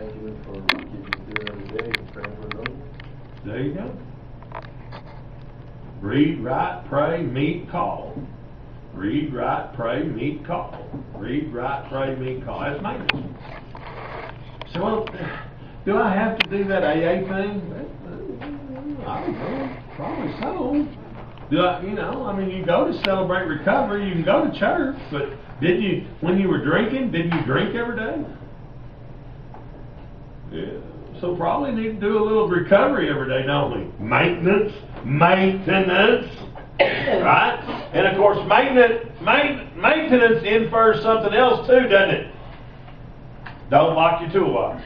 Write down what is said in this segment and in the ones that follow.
thank you for keeping us doing it every day and praying for those. There you go. Read, write, pray, meet, call. Read, write, pray, meet, call. Read, write, pray, meet, call. That's maintenance. So, well, do I have to do that AA thing? I don't know. Probably so. Do I, I mean, you go to celebrate recovery, you can go to church, but when you were drinking, didn't you drink every day? Yeah. So probably need to do a little recovery every day, don't we? Maintenance, right? And of course, maintenance infers something else too, doesn't it? Don't lock your toolbox.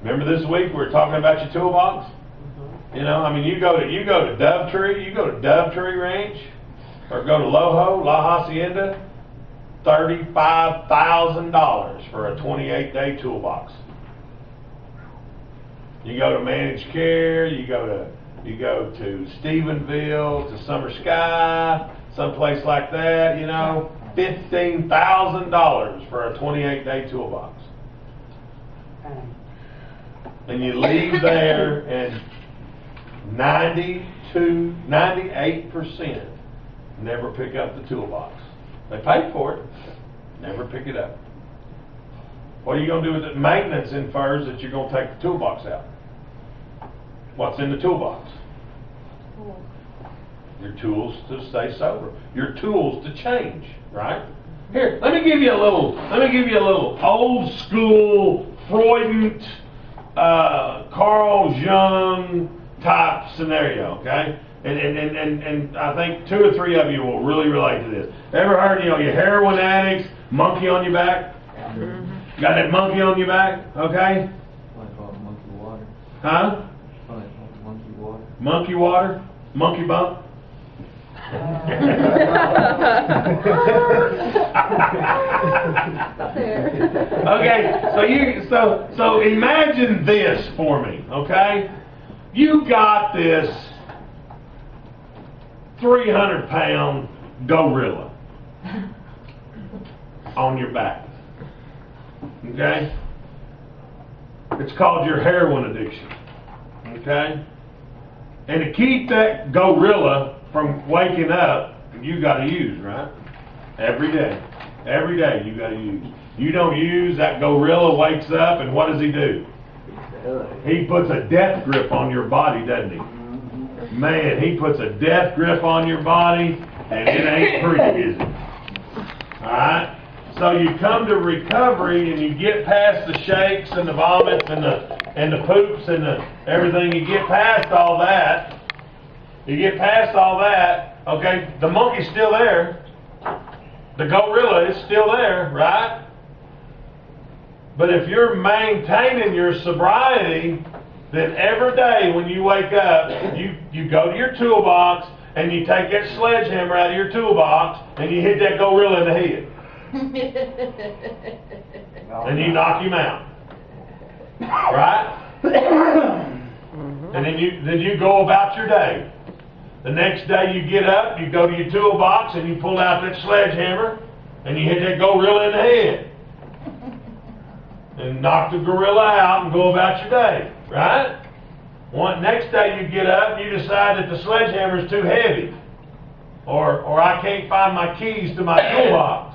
Remember this week we were talking about your toolbox? I mean, you go to Dovetree Ranch, or go to La Hacienda, $35,000 for a 28-day toolbox. You go to Managed Care, you go to Stephenville, to Summer Sky, someplace like that, $15,000 for a 28-day toolbox. And you leave there and 98% never pick up the toolbox. They pay for it, never pick it up. What are you going to do with it? Maintenance infers that you're going to take the toolbox out. What's in the toolbox? Your tools to stay sober. Your tools to change, right? Here, let me give you a little old school Freudent, Carl Jung type scenario, okay? And I think 2 or 3 of you will really relate to this. Ever heard, your heroin addicts, monkey on your back? Mm-hmm. Got that monkey on your back, okay? I call it monkey water. Huh? I call it monkey water. Monkey water? Monkey bump? Okay, so imagine this for me, okay? You got this 300-pound gorilla on your back, okay? It's called your heroin addiction, okay? And to keep that gorilla from waking up, you got to use, right? Every day. Every day you got to use. You don't use, that gorilla wakes up, and what does he do? He puts a death grip on your body, doesn't he? Man, he puts a death grip on your body, and it ain't pretty, is it? Alright? So you come to recovery, and you get past the shakes, and the vomits, and the poops, and everything. You get past all that. Okay? The monkey's still there. The gorilla is still there, right? But if you're maintaining your sobriety, then every day when you wake up, you go to your toolbox and you take that sledgehammer out of your toolbox and you hit that gorilla in the head. And you knock him out. Right? And then you go about your day. The next day you get up, you go to your toolbox and you pull out that sledgehammer and you hit that gorilla in the head. And knock the gorilla out and go about your day, right? Next day you get up, you decide that the sledgehammer is too heavy, or I can't find my keys to my toolbox.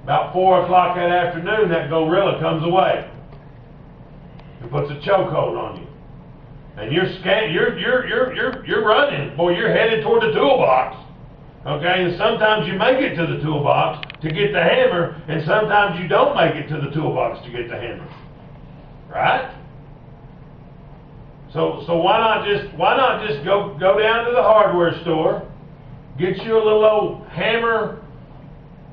About 4 o'clock that afternoon, that gorilla comes away. He puts a chokehold on you, and you're scared. You're running, boy. You're headed toward the toolbox. Okay, and sometimes you make it to the toolbox to get the hammer, and sometimes you don't make it to the toolbox to get the hammer. Right? So why not just go down to the hardware store, get you a little old hammer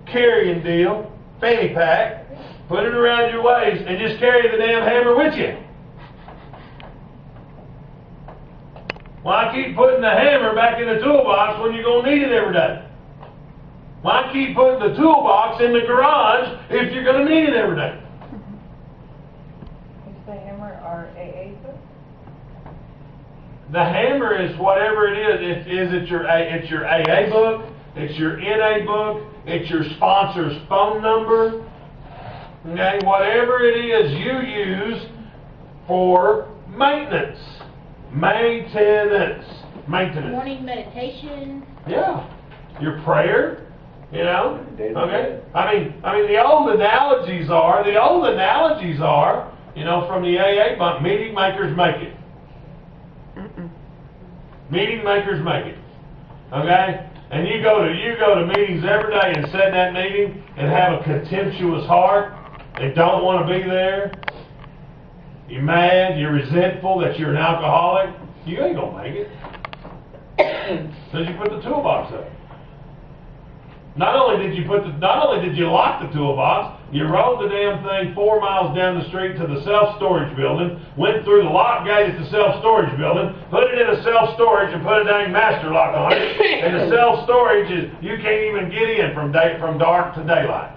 carrying deal, fanny pack, put it around your waist, and just carry the damn hammer with you. Why keep putting the hammer back in the toolbox when you're going to need it every day? Why keep putting the toolbox in the garage if you're going to need it every day? Is the hammer our AA book? The hammer is whatever it is. It's your AA book, it's your NA book, it's your sponsor's phone number. Okay, whatever it is you use for maintenance. Maintenance. Morning meditation. Yeah. Your prayer, you know? Daily Okay? bread. I mean the old analogies are, you know, from the AA bunk, meeting makers make it. Meeting makers make it. Okay? And you go to meetings every day and sit in that meeting and have a contemptuous heart and don't want to be there. You're mad, you're resentful that you're an alcoholic. You ain't gonna make it. Because you put the toolbox up. Not only did you lock the toolbox, you rolled the damn thing 4 miles down the street to the self-storage building, went through the lock gate at the self-storage building, put it in a self-storage and put a dang master lock on it, and the self-storage is, you can't even get in from dark to daylight.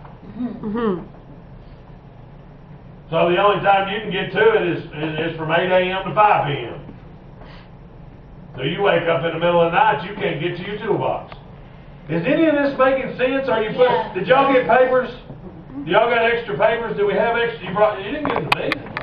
So the only time you can get to it is from 8 a.m. to 5 p.m. So you wake up in the middle of the night, you can't get to your toolbox. Is any of this making sense? Yeah. Did y'all get papers? Y'all got extra papers? Do we have extra? You didn't get the thing.